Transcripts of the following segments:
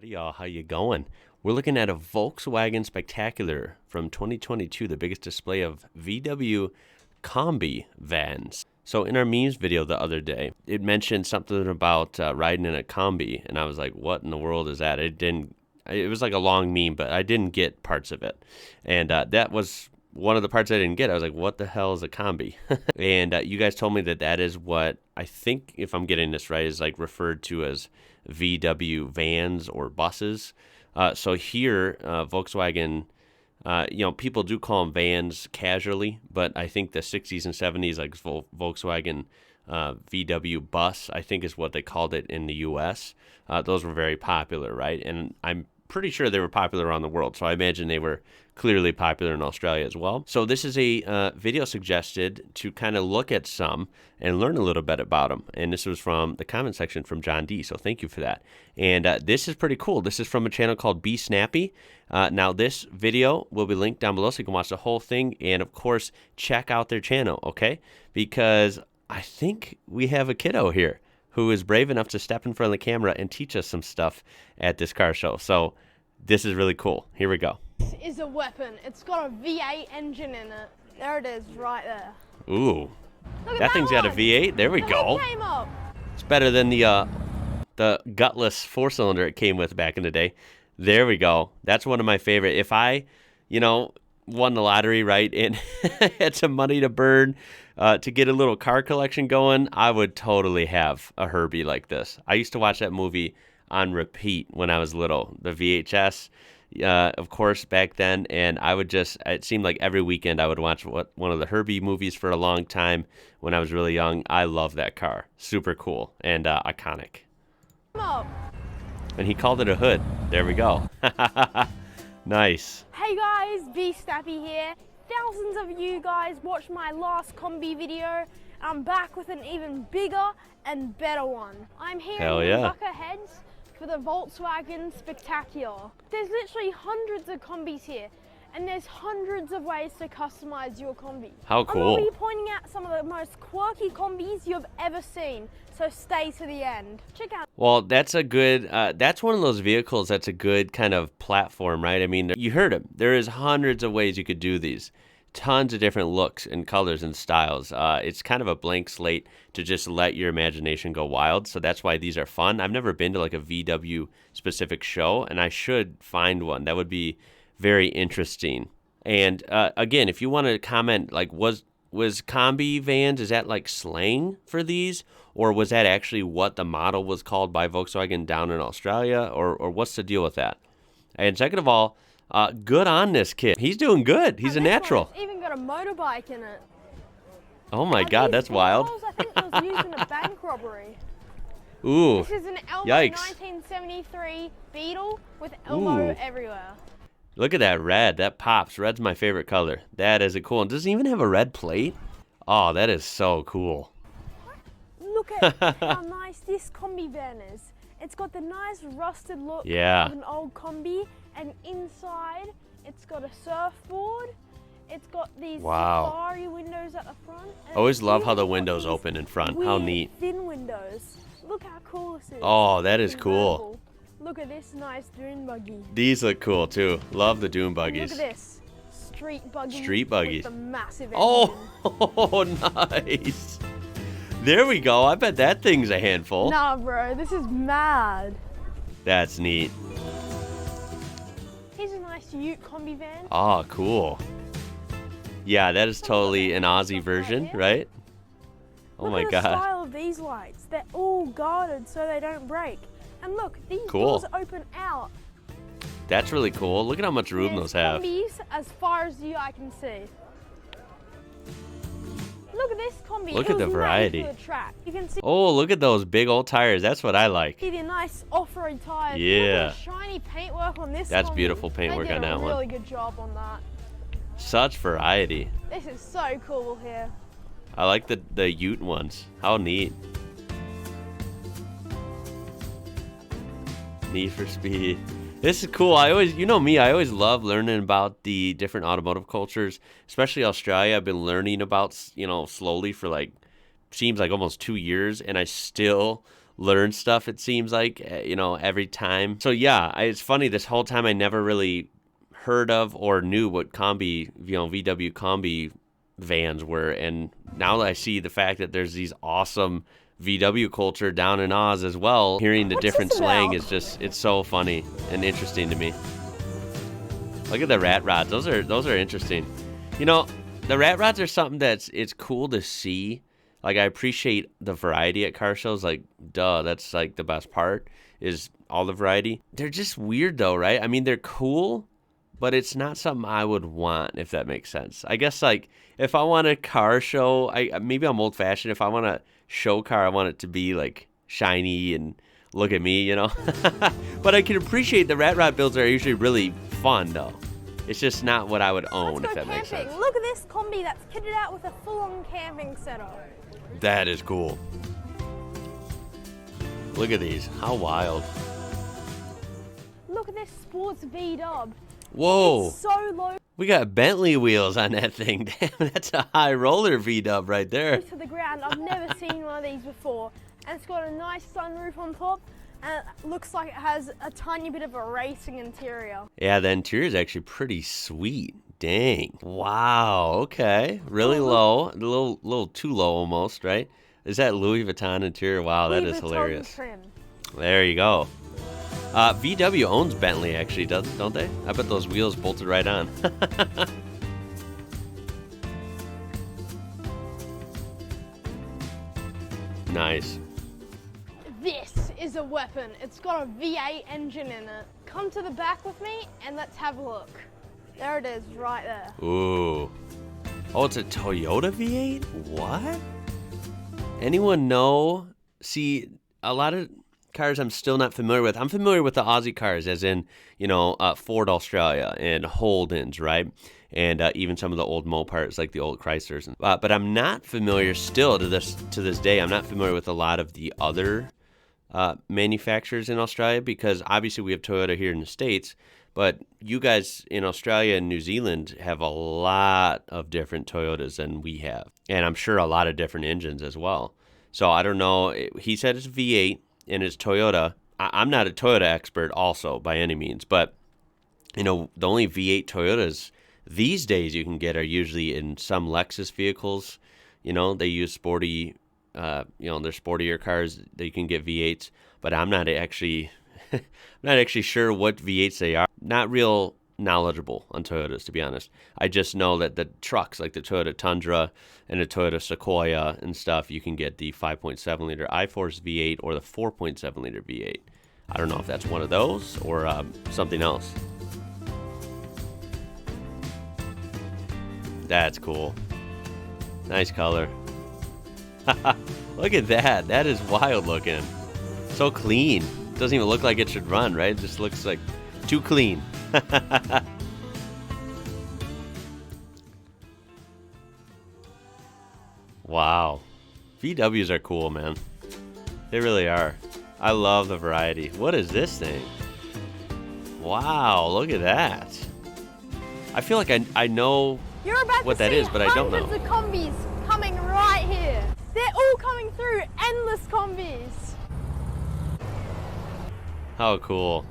Howdy y'all, how you going? We're looking at a Volkswagen Spectacular from 2022, the biggest display of VW Kombi vans. So in our memes video the other day, it mentioned something about riding in a Kombi, and I was like, what in the world is that? It was like a long meme, but I didn't get parts of it. And that was one of the parts I didn't get. I was like, what the hell is a Kombi? And you guys told me that is what, I think, if I'm getting this right, is like referred to as VW vans or buses. So here, Volkswagen, people do call them vans casually, but I think the 60s and 70s, like Volkswagen VW bus, I think is what they called it in the U.S. Those were very popular, right? And I'm pretty sure they were popular around the world, so I imagine they were clearly popular in Australia as well. So this is a video suggested to kind of look at some and learn a little bit about them. And this was from the comment section from John D, so thank you for that. And this is pretty cool. This is from a channel called Be Snappy. Now this video will be linked down below so you can watch the whole thing, and of course check out their channel, okay? Because I think we have a kiddo here who is brave enough to step in front of the camera and teach us some stuff at this car show. So this is really cool. Here we go. This is a weapon. It's got a V8 engine in it. There it is, right there. Ooh. Look at That thing's got a V8. There we go. Hood came up. It's better than the gutless four-cylinder it came with back in the day. There we go. That's one of my favorite. If I, won the lottery, right, and had some money to burn to get a little car collection going, I would totally have a Herbie like this. I used to watch that movie on repeat when I was little, the VHS, of course, back then, and it seemed like every weekend I would watch one of the Herbie movies for a long time when I was really young. I love that car. Super cool and iconic. Come up. And he called it a hood. There we go. Nice. Hey guys, Be Snappy here. Thousands of you guys watched my last Kombi video, and I'm back with an even bigger and better one. I'm here in Rockford Heads for the Volkswagen Spectacular. There's literally hundreds of Kombis here, and there's hundreds of ways to customize your Kombi. How cool. I'm going to be pointing out some of the most quirky Kombis you've ever seen, so stay to the end. Check out. Well, that's a good, that's one of those vehicles that's a good kind of platform, right? I mean, you heard him. There is hundreds of ways you could do these. Tons of different looks and colors and styles. It's kind of a blank slate to just let your imagination go wild. So that's why these are fun. I've never been to like a VW specific show, and I should find one. That would be very interesting. And again, if you want to comment, like was Kombi vans, is that like slang for these? Or was that actually what the model was called by Volkswagen down in Australia? Or what's the deal with that? And second of all, good on this kid. He's doing good. He's a natural. It's even got a motorbike in it. Oh my God, that's wild. I think it was used in a bank robbery. Ooh. This is an Elmo Yikes. 1973 Beetle with Elmo everywhere. Look at that red. That pops. Red's my favorite color. That is cool. And does it even have a red plate? Oh, that is so cool. Look at how nice this Kombi van is. It's got the nice rusted look of an old Kombi, and inside it's got a surfboard. It's got these safari windows at the front. I always love how the windows open in front. How neat. Thin windows. Look how cool this is. Oh, that is cool. Look at this nice dune buggy. These look cool too. Love the dune buggies. Look at this. Street buggy. Street buggies. With the massive engine. Oh, nice. There we go. I bet that thing's a handful. Nah, bro. This is mad. That's neat. Here's a nice Ute Kombi van. Oh, cool. Yeah, that is totally an Aussie version, right? Oh my God. Look at the style of these lights. They're all guarded so they don't break. And look, these doors open out. That's really cool. Look at how much room those have. Kombis as far as the eye can see. Look at this Kombi. Look at the variety. For the track. You can see. Oh, look at those big old tires. That's what I like. See the nice off-road tires. Yeah. Look at the shiny paintwork on this. That's Kombi. beautiful paintwork on that one. They did a really good job on that. Such variety. This is so cool here. I like the Ute ones. How neat. Need for Speed. This is cool. I always love learning about the different automotive cultures, especially Australia. I've been learning about, slowly for seems like almost 2 years, and I still learn stuff, it seems like, you know, every time. So yeah, it's funny, this whole time I never really heard of or knew what Kombi, you know, VW Kombi vans were, and now that I see the fact that there's these awesome VW culture down in Oz as well, hearing the different slang is just, it's so funny and interesting to me. Look at the rat rods. Those are interesting. You know, the rat rods are something it's cool to see. Like, I appreciate the variety at car shows. Like, duh, that's like the best part, is all the variety. They're just weird though, right? I mean, they're cool, but it's not something I would want, if that makes sense. I guess, like, if I want a car show, maybe I'm old-fashioned. If I want a show car, I want it to be, like, shiny and look at me, you know? But I can appreciate the rat rod builds are usually really fun, though. It's just not what I would own, if that makes sense. Look at this Kombi that's kitted out with a full-on camping setup. That is cool. Look at these. How wild. Look at this sports V-dub. Whoa. It's so low. We got Bentley wheels on that thing. Damn, that's a high roller V-dub right there. To the ground. I've never seen one of these before. And it's got a nice sunroof on top. And it looks like it has a tiny bit of a racing interior. Yeah, the interior is actually pretty sweet. Dang. Wow, okay. Really low. A little too low almost, right? Is that Louis Vuitton interior? Wow, that is hilarious. Trim. There you go. VW owns Bentley, actually, don't they? I bet those wheels bolted right on. Nice. This is a weapon. It's got a V8 engine in it. Come to the back with me and let's have a look. There it is, right there. Ooh. Oh, it's a Toyota V8? What? Anyone know? See, a lot of cars I'm still not familiar with. I'm familiar with the Aussie cars, as in, you know, Ford Australia and Holdens, right? And even some of the old Mopars, like the old Chryslers. But I'm not familiar still to this day. I'm not familiar with a lot of the other manufacturers in Australia, because obviously we have Toyota here in the States, but you guys in Australia and New Zealand have a lot of different Toyotas than we have. And I'm sure a lot of different engines as well. So I don't know. He said it's V8 and it's Toyota. I'm not a Toyota expert also by any means, but you know, the only V8 Toyotas these days you can get are usually in some Lexus vehicles. You know, they use sporty, you know, they're sportier cars that you can get V8s, but I'm not actually sure what V8s they are. Not real knowledgeable on Toyotas, to be honest. I just know that the trucks, like the Toyota Tundra and the Toyota Sequoia and stuff, you can get the 5.7 liter iForce V8 or the 4.7 liter V8. I don't know if that's one of those or something else. That's cool. Nice color. Look at that. That is wild looking. So clean. Doesn't even look like it should run, right? It just looks like too clean. Wow. VWs are cool, man. They really are. I love the variety. What is this thing? Wow, look at that. I feel like I know what that is, but I don't know. Hundreds of Kombis coming right here. They're all coming through. Endless Kombis. How cool.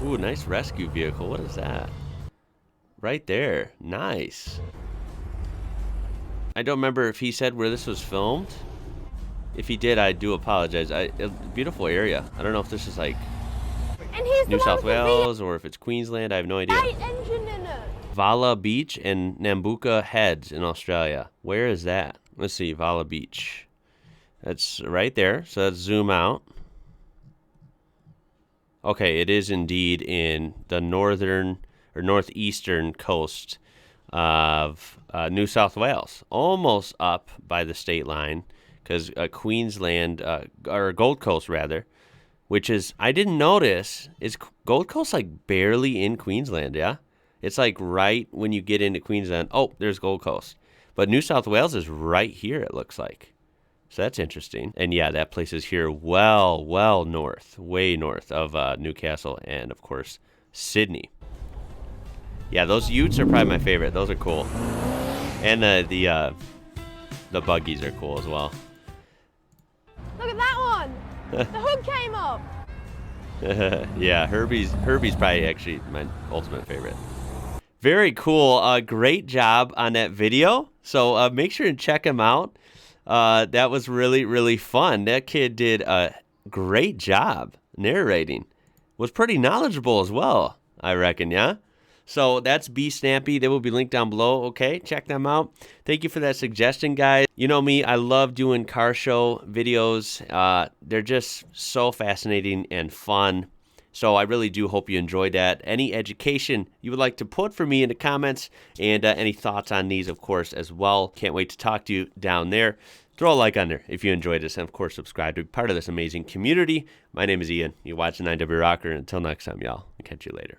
Ooh, nice rescue vehicle. What is that? Right there. Nice. I don't remember if he said where this was filmed. If he did, I do apologize. Beautiful area. I don't know if this is like New South Wales or if it's Queensland. I have no idea. Engine in it. Vala Beach and Nambucca Heads in Australia. Where is that? Let's see, Vala Beach. That's right there. So let's zoom out. Okay, it is indeed in the northern or northeastern coast of New South Wales. Almost up by the state line, because Queensland, or Gold Coast rather, which is, I didn't notice, is Gold Coast like barely in Queensland, yeah? It's like right when you get into Queensland, oh, there's Gold Coast. But New South Wales is right here, it looks like. So that's interesting. And yeah, that place is here well north, way north of Newcastle and, of course, Sydney. Yeah, those utes are probably my favorite. Those are cool. And the buggies are cool as well. Look at that one. The hood came up. Yeah, Herbie's probably actually my ultimate favorite. Very cool. Great job on that video. So make sure and check him out. That was really, really fun. That kid did a great job narrating. Was pretty knowledgeable as well, I reckon, yeah? So that's Be Snappy. They will be linked down below. Okay, check them out. Thank you for that suggestion, guys. You know me, I love doing car show videos. They're just so fascinating and fun. So I really do hope you enjoyed that. Any education you would like to put for me in the comments, and any thoughts on these, of course, as well. Can't wait to talk to you down there. Throw a like on there if you enjoyed this, and of course, subscribe to be part of this amazing community. My name is Ian. You're watching IWrocker. Until next time, y'all. I'll catch you later.